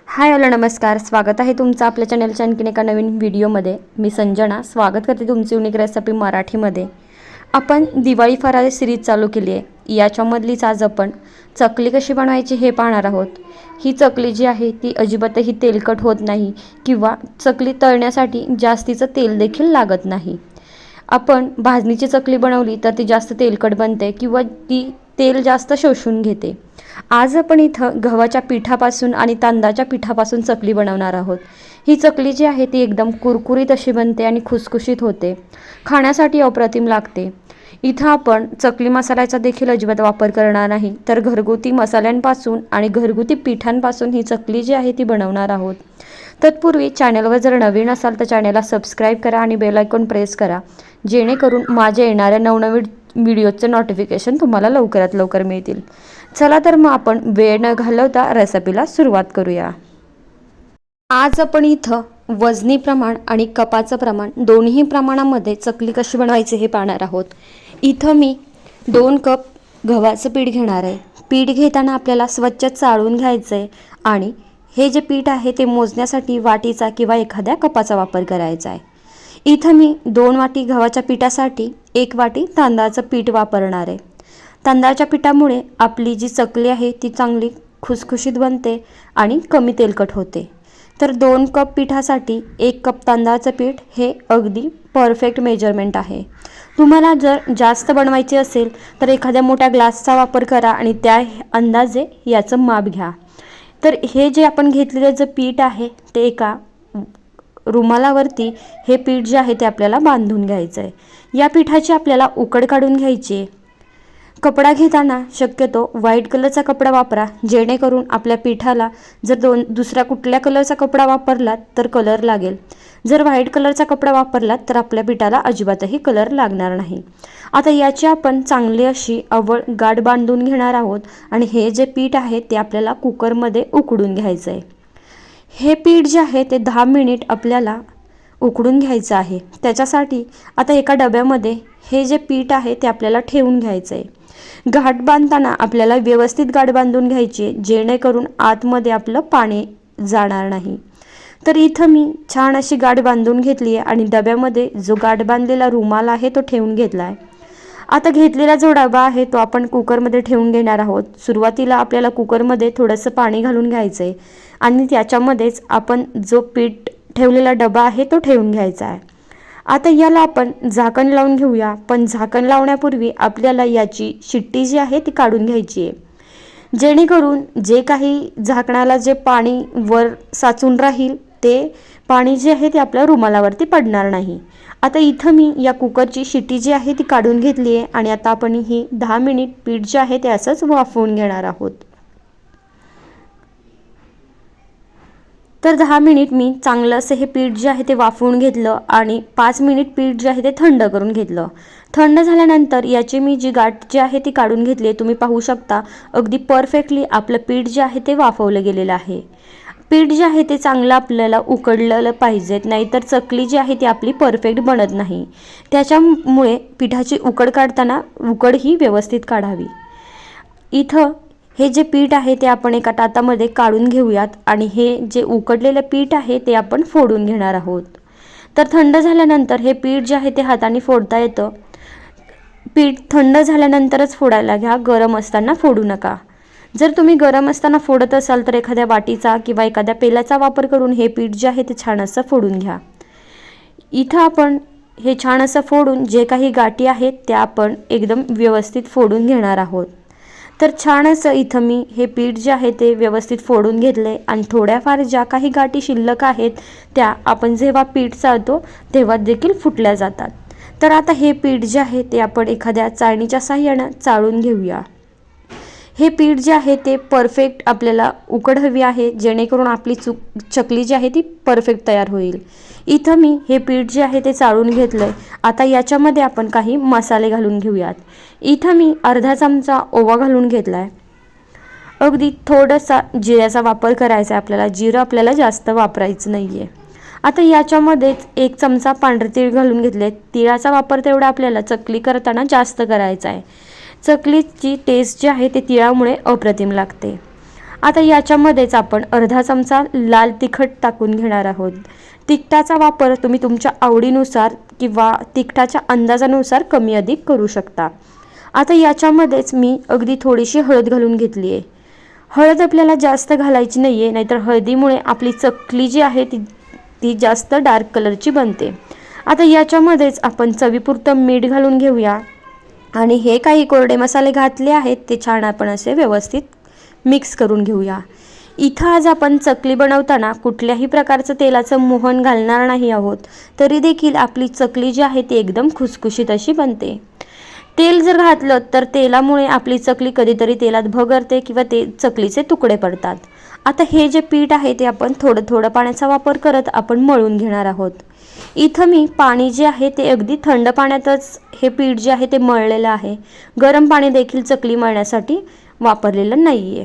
Hi hello नमस्कार, स्वागत आहे तुमचं आपल्या चॅनलच्या आणखीन एका नवीन व्हिडिओमध्ये। मी संजना स्वागत करते तुमची युनिक रेसिपी मराठीमध्ये। आपण दिवाळी फराळी सिरीज चालू केली आहे। याच्यामधलीच आज आपण चकली कशी बनवायची हे पाहणार आहोत। ही चकली जी आहे ती अजिबातही तेलकट होत नाही किंवा चकली तळण्यासाठी जास्तीचं तेल देखील लागत नाही। आपण भाजणीची चकली बनवली तर ती जास्त तेलकट बनते किंवा ती तेल जास्त शोषून घेते। आज आपण इथं गव्हाच्या पिठापासून आणि तांदळाच्या पिठापासून चकली बनवणार आहोत। ही चकली जी आहे ती एकदम कुरकुरीत अशी बनते आणि खुसखुशीत होते, खाण्यासाठी अप्रतिम लागते। इथं आपण चकली मसाल्याचा देखील अजिबात वापर करणार नाही, तर घरगुती मसाल्यांपासून आणि घरगुती पिठांपासून ही चकली जी आहे ती बनवणार आहोत। तत्पूर्वी चॅनलवर जर नवीन असाल तर चॅनलला सबस्क्राईब करा आणि बेल आयकॉन प्रेस करा, जेणेकरून माझ्या येणाऱ्या नवनवीन व्हिडिओचे नोटिफिकेशन तुम्हाला लवकरात लवकर मिळतील। चला तर मग आपण वेळ न घालवता रेसिपीला सुरुवात करूया। आज आपण इथं वजनी प्रमाण आणि कपाचं प्रमाण दोन्ही प्रमाणामध्ये चकली कशी बनवायची हे पाहणार आहोत। इथं मी 2 कप गव्हाचं पीठ घेणार आहे। पीठ घेताना आपल्याला स्वच्छ चाळून घ्यायचं आहे आणि हे जे पीठ आहे ते मोजण्यासाठी वाटीचा किंवा एखाद्या कपाचा वापर करायचा आहे। इथं मी 2 वाटी गव्हाच्या पिठासाठी 1 वाटी तांदळाचं पीठ वापरणार आहे। तांदळाच्या पिठामुळे आपली जी चकली आहे ती चांगली खुसखुशीत बनते आणि कमी तेलकट होते। तर 2 कप पिठासाठी 1 कप तांदळाचं पीठ हे अगदी परफेक्ट मेजरमेंट आहे। तुम्हाला जर जास्त बनवायचे असेल तर एखाद्या मोठ्या ग्लासचा वापर करा आणि त्या अंदाजे याचं माप घ्या। तर हे जे आपण घेतलेलं जे पीठ आहे ते एका रुमालावरती हे पीठ जे आहे ते आपल्याला बांधून घ्यायचं आहे। या पिठाची आपल्याला उकड काढून घ्यायची आहे। कपडा घेताना शक्यतो व्हाईट कलरचा कपडा वापरा, जेणेकरून आपल्या पिठाला जर दुसऱ्या कुठल्या कलरचा कपडा वापरलात तर कलर लागेल। जर व्हाईट कलरचा कपडा वापरलात तर आपल्या पिठाला अजिबातही कलर लागणार नाही। आता याची आपण चांगली अशी आवळ गाठ बांधून घेणार आहोत आणि हे जे पीठ आहे ते आपल्याला कुकरमध्ये उकडून घ्यायचं आहे। हे पीठ जे आहे ते 10 मिनिट आपल्याला उकडून घ्यायचं आहे। त्याच्यासाठी आता एका डब्यामध्ये हे जे पीठ आहे ते आपल्याला ठेवून घ्यायचं आहे। गाठ बांधताना आपल्याला व्यवस्थित गाठ बांधून घ्यायची, जेणेकरून आतमध्ये आपलं पाणी जाणार नाही। तर इथं मी छान अशी गाठ बांधून घेतली आहे आणि डब्यामध्ये जो गाठ बांधलेला रुमाल आहे तो ठेवून घेतला आहे। आता घेतलेला जो डबा आहे तो आपण कुकरमध्ये ठेवून घेणार आहोत। सुरुवातीला आपल्याला कुकरमध्ये थोडंसं पाणी घालून घ्यायचं आहे आणि त्याच्यामध्येच आपण जो पीठ ठेवलेला डबा आहे तो ठेवून घ्यायचा आहे। आता याला आपण झाकण लावून घेऊया, पण झाकण लावण्यापूर्वी आपल्याला याची शिट्टी जी आहे ती काढून घ्यायची आहे, जेणेकरून जे काही झाकणाला जे पाणी वर साचून राहील ते पाणी जे आहे ते आपल्या रुमालावरती पडणार नाही। आता इथं मी या कुकरची शिट्टी जी आहे ती काढून घेतली आहे आणि आता आपण ही 10 मिनिट पीठ जे आहे ते असंच वाफवून घेणार आहोत। तर 10 मिनिट मी चांगलं असं हे पीठ जे आहे ते वाफवून घेतलं आणि 5 मिनिट पीठ जे आहे ते थंड करून घेतलं। थंड झाल्यानंतर याची मी जी गाठ जी आहे ती काढून घेतली आहे। तुम्ही पाहू शकता अगदी परफेक्टली आपलं पीठ जे आहे ते वाफवलं गेलेलं आहे। पीठ जे आहे ते चांगलं आपल्याला उकडलेलं पाहिजे, नाहीतर चकली जी आहे ती आपली परफेक्ट बनत नाही। त्याच्यामुळे पिठाची उकड काढताना उकड ही व्यवस्थित काढावी। इथं हे जे पीठ आहे ते आपण एका ताटामध्ये काढून घेऊयात आणि हे जे उकडलेलं पीठ आहे ते आपण फोडून घेणार आहोत। तर थंड झाल्यानंतर हे पीठ जे आहे ते हाताने फोडता येतं। पीठ थंड झाल्यानंतरच फोडायला घ्या, गरम असताना फोडू नका। जर तुम्ही गरम असताना फोडत असाल तर एखाद्या वाटीचा किंवा एखाद्या पेल्याचा वापर करून हे पीठ जे आहे ते छान असं फोडून घ्या। इथं आपण हे छान असं फोडून जे काही गाठी आहेत त्या आपण एकदम व्यवस्थित फोडून घेणार आहोत। तर छान असं इथं मी हे पीठ जे आहे ते व्यवस्थित फोडून घेतले आणि थोड्याफार ज्या काही गाठी शिल्लक आहेत त्या आपण जेव्हा पीठ चाळतो तेव्हा देखील फुटल्या जातात। तर आता हे पीठ जे आहे ते आपण एखाद्या चाळणीच्या साहाय्याने चाळून घेऊया। हे पीठ जे आहे ते परफेक्ट आपल्याला उकड हवी आहे, जेणेकरून आपली चकली जी आहे ती परफेक्ट तयार होईल। इथं मी हे पीठ जे आहे ते चाळून घेतलंय। आता याच्यामध्ये आपण काही मसाले घालून घेऊयात। इथं मी अर्धा चमचा ओवा घालून घेतलाय। अगदी थोडासा जिऱ्याचा वापर करायचा आहे आपल्याला, जिरं आपल्याला जास्त वापरायचं नाहीये। आता याच्यामध्येच 1 चमचा पांढरे तीळ घालून घेतले। तिळाचा वापर तेवढा आपल्याला चकली करताना जास्त करायचा आहे। चकलीची टेस्ट जी आहे ते तिळामुळे अप्रतिम लागते। आता याच्यामध्येच आपण अर्धा चमचा लाल तिखट टाकून घेणार आहोत। तिखटाचा वापर तुम्ही तुमच्या आवडीनुसार किंवा तिखटाच्या अंदाजानुसार कमी अधिक करू शकता। आता याच्यामध्येच मी अगदी थोडीशी हळद घालून घेतली आहे। हळद आपल्याला जास्त घालायची नाही आहे, नाहीतर हळदीमुळे आपली चकली जी आहे ती जास्त डार्क कलरची बनते। आता याच्यामध्येच आपण चवीपुरतं मीठ घालून घेऊया आणि हे काही कोरडे मसाले घातले आहेत ते छान आपण असे व्यवस्थित मिक्स करून घेऊया। इथं आज आपण चकली बनवताना कुठल्याही प्रकारचं तेलाचं मोहन घालणार नाही आहोत, तरी देखील आपली चकली जी आहे ती एकदम खुसखुशीत अशी बनते। तेल जर घातलं तर तेलामुळे आपली चकली कधीतरी तेलात भगरते किंवा ते चकलीचे तुकडे पडतात। आता हे जे पीठ आहे ते आपण थोडं थोडं पाण्याचा वापर करत आपण मळून घेणार आहोत। इथं मी पाणी जे आहे ते अगदी थंड पाण्यातच हे पीठ जे आहे ते मळलेलं आहे। गरम पाणी देखील चकली मळण्यासाठी वापरलेलं नाहीये।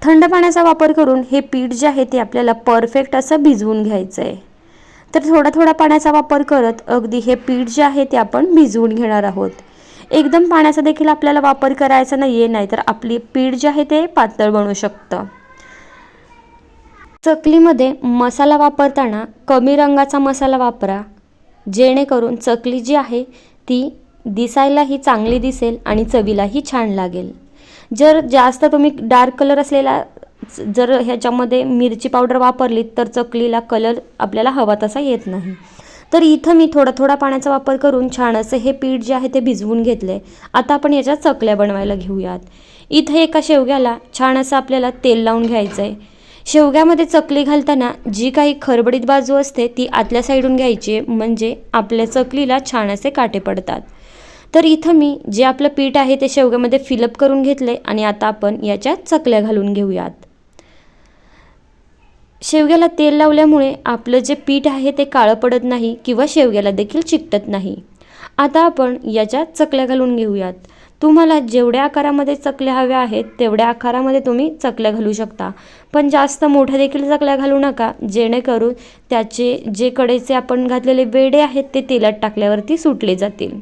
थंड पाण्याचा वापर करून हे पीठ जे आहे ते आपल्याला परफेक्ट असं भिजवून घ्यायचं आहे। तर थोडा थोडा पाण्याचा वापर करत अगदी हे पीठ जे आहे ते आपण भिजवून घेणार आहोत। एकदम पाण्याचा देखील आपल्याला वापर करायचा नाहीये, नाहीतर आपली पीठ जे आहे ते पातळ बनू शकतं। चकलीमध्ये मसाला वापरताना कमी रंगाचा मसाला वापरा, जेणेकरून चकली जी आहे ती दिसायलाही चांगली दिसेल आणि चवीलाही छान लागेल। जर जास्त तुम्ही डार्क कलर असलेला जर ह्याच्यामध्ये मिरची पावडर वापरली तर चकलीला कलर आपल्याला हवा तसा येत नाही। तर इथं मी थोडा थोडा पाण्याचा वापर करून छान असं हे पीठ जे आहे ते भिजवून घेतले। आता आपण याच्या चकल्या बनवायला घेऊयात। इथं एका शेवग्याला छान असं आपल्याला तेल लावून घ्यायचं आहे। शेवग्यामध्ये चकली घालताना जी काही खरबडीत बाजू असते ती आतल्या साईडून घ्यायची, म्हणजे आपल्या चकलीला छान असे काटे पडतात। तर इथं मी जे आपलं पीठ आहे ते शेवग्यामध्ये फिलअप करून घेतले आणि आता आपण याच्यात चकल्या घालून घेऊयात। शेवग्याला तेल लावल्यामुळे आपलं जे पीठ आहे ते काळं पडत नाही किंवा शेवग्याला देखील चिकटत नाही। आता आपण याच्यात चकल्या घालून घेऊयात। तुम्हाला जेवढ्या आकारामध्ये चकल्या हव्या आहेत तेवढ्या आकारामध्ये तुम्ही चकल्या घालू शकता, पण जास्त मोठ्या देखील चकल्या घालू नका, जेणेकरून त्याचे जे कडेचे आपण घातलेले वेडे आहेत ते तेलात टाकल्यावरती सुटले जातील।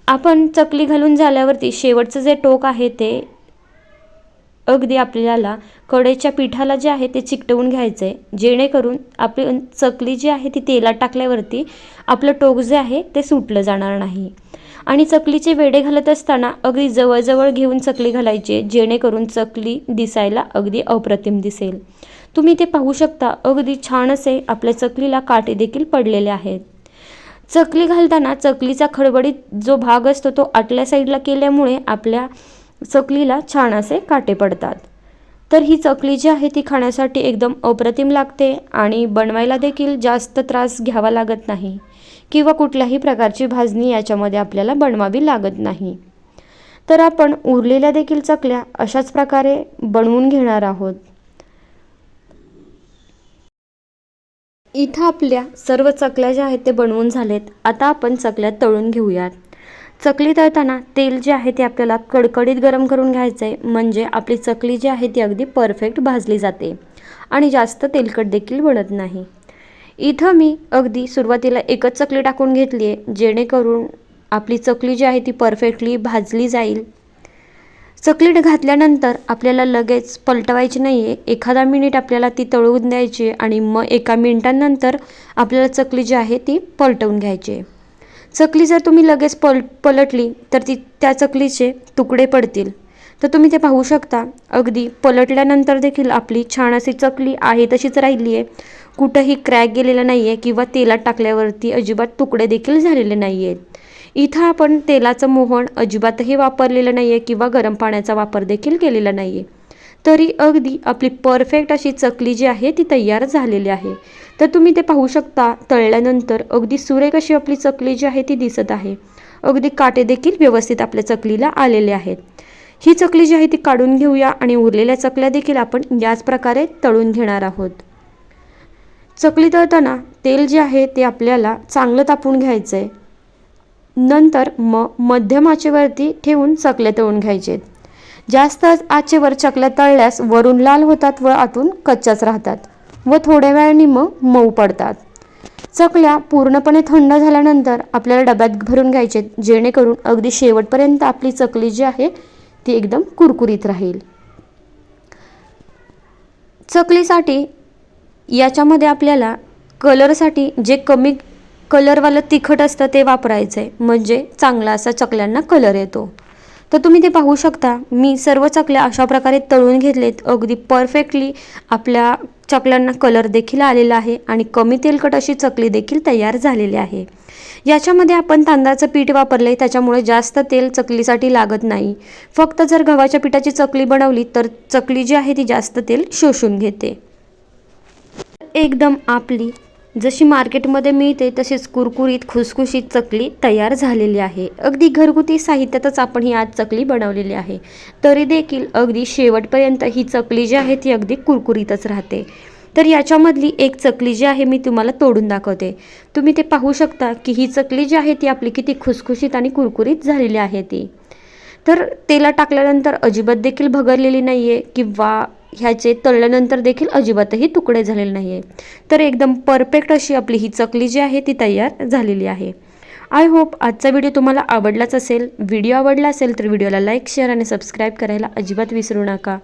आपण चकली घालून झाल्यावरती शेवटचं जे टोक आहे ते अगदी आपल्याला कडेच्या पिठाला जे आहे ते चिकटवून घ्यायचं आहे, जेणेकरून आपली चकली जी आहे ती तेलात टाकल्यावरती आपलं टोक जे आहे ते सुटलं जाणार नाही। आणि चकलीचे वेडे घालत असताना अगदी जवळजवळ घेऊन चकली घालायची, जेणेकरून चकली दिसायला अगदी अप्रतिम दिसेल। तुम्ही ते पाहू शकता, अगदी छान असे आपल्या चकलीला काटे देखील पडलेले आहेत। चकली घालताना चकलीचा खडबडीत जो भाग असतो तो आतल्या साईडला केल्यामुळे आपल्या चकलीला छान असे काटे पडतात। तर ही चकली जी आहे ती खाण्यासाठी एकदम अप्रतिम लागते आणि बनवायला देखील जास्त त्रास घ्यावा लागत नाही किंवा कुठल्याही प्रकारची भाजणी याच्यामध्ये आपल्याला बनवावी लागत नाही। तर आपण उरलेल्या देखील चकल्या अशाच प्रकारे बनवून घेणार आहोत। इथं आपल्या सर्व चकल्या ज्या आहेत ते बनवून झालेत। आता आपण चकल्या तळून घेऊयात। चकली तळताना तेल जे आहे ते आपल्याला कडकडीत गरम करून घ्यायचं आहे, म्हणजे आपली चकली जी आहे ती अगदी परफेक्ट भाजली जाते आणि जास्त तेलकट देखील बनत नाही। इथं मी अगदी सुरुवातीला एकच चकली टाकून घेतली आहे, जेणेकरून आपली चकली जी आहे ती परफेक्टली भाजली जाईल। चकली घातल्यानंतर आपल्याला लगेच पलटवायची नाही आहे, एखादा मिनिट आपल्याला ती तळून द्यायची आणि मग एका मिनिटानंतर आपल्याला चकली जी आहे ती पलटवून घ्यायची आहे। चकली जर तुम्ही लगेच पलटली तर त्या चकलीचे तुकडे पडतील। तर तुम्ही ते पाहू शकता, अगदी पलटल्यानंतर देखील आपली छान अशी चकली आहे तशीच राहिली आहे, कुठंही क्रॅक गेलेला नाही आहे किंवा तेलात टाकल्यावरती अजिबात तुकडे देखील झालेले नाही आहेत। इथं आपण तेलाचं मोहन अजिबातही वापरलेलं नाही आहे किंवा गरम पाण्याचा वापर देखील केलेला नाही आहे, तरी अगदी आपली परफेक्ट अशी चकली जी आहे ती तयार झालेली आहे। तर तुम्ही ते पाहू शकता, तळल्यानंतर अगदी सुरेख अशी आपली चकली जी आहे ती दिसत आहे। अगदी काटे देखील व्यवस्थित आपल्या चकलीला आलेले आहेत। ही चकली जी आहे ती काढून घेऊया आणि उरलेल्या चकल्या देखील आपण याच प्रकारे तळून घेणार आहोत। चकली तळताना तेल जे आहे ते आपल्याला चांगलं तापवून घ्यायचं आहे, नंतर मध्यम आचेवरती ठेवून चकल्या तळून घ्यायचे। जास्त आचेवर चकल्या तळल्यास वरून लाल होतात व आतून कच्च्याच राहतात व थोड्या वेळाने मग मऊ पडतात। चकल्या पूर्णपणे थंड झाल्यानंतर आपल्याला डब्यात भरून घ्यायचे, जेणेकरून अगदी शेवटपर्यंत आपली चकली जी आहे ती एकदम कुरकुरीत राहील। चकलीसाठी याच्यामध्ये आपल्याला कलरसाठी जे कमी कलरवालं तिखट असतं ते वापरायचं आहे, म्हणजे चांगला असा चकल्यांना कलर येतो. तर तुम्ही ते पाहू शकता, मी सर्व चकल्या अशा प्रकारे तळून घेतलेत. अगदी परफेक्टली आपल्या चकल्यांना कलर देखील आलेला आहे आणि कमी तेलकट अशी चकली देखील तयार झालेली आहे. याच्यामध्ये आपण तांदळाचं पीठ वापरले, त्याच्यामुळे जास्त तेल चकलीसाठी लागत नाही. फक्त जर गव्हाच्या पिठाची चकली बनवली तर चकली जी आहे ती जास्त तेल शोषून घेते. एकदम आपली जशी मार्केटमध्ये मिळते तशीच कुरकुरीत खुसखुशीत चकली तयार झालेली आहे. अगदी घरगुती साहित्यातच आपण ही आज चकली बनवलेली आहे. तरी देखील अगदी शेवटपर्यंत ही चकली जी आहे ती अगदी कुरकुरीतच राहते. तर याच्यामधली एक चकली जी आहे मी तुम्हाला तोडून दाखवते. तुम्ही ते पाहू शकता की ही चकली जी आहे ती आपली किती खुसखुशीत आणि कुरकुरीत झालेली आहे ती. तर तेलात टाकल्यानंतर अजिबात देखील भगरलेली नाही आहे किंवा ह्याचे तळल्यानंतर देखील अजिबातही तुकडे झालेले नाही आहे. तर एकदम परफेक्ट अशी आपली ही चकली जी आहे ती तयार झालेली आहे. आय होप आजचा व्हिडिओ तुम्हाला आवडलाच असेल. व्हिडिओ आवडला असेल तर व्हिडिओला लाईक, शेअर आणि सबस्क्राईब करायला अजिबात विसरू नका.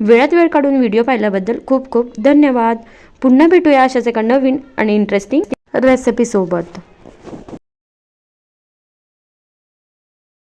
वेळात वेळ काढून व्हिडिओ पाहिल्याबद्दल खूप खूप धन्यवाद. पुन्हा भेटूया अशाच एका नवीन आणि इंटरेस्टिंग रेसिपीसोबत.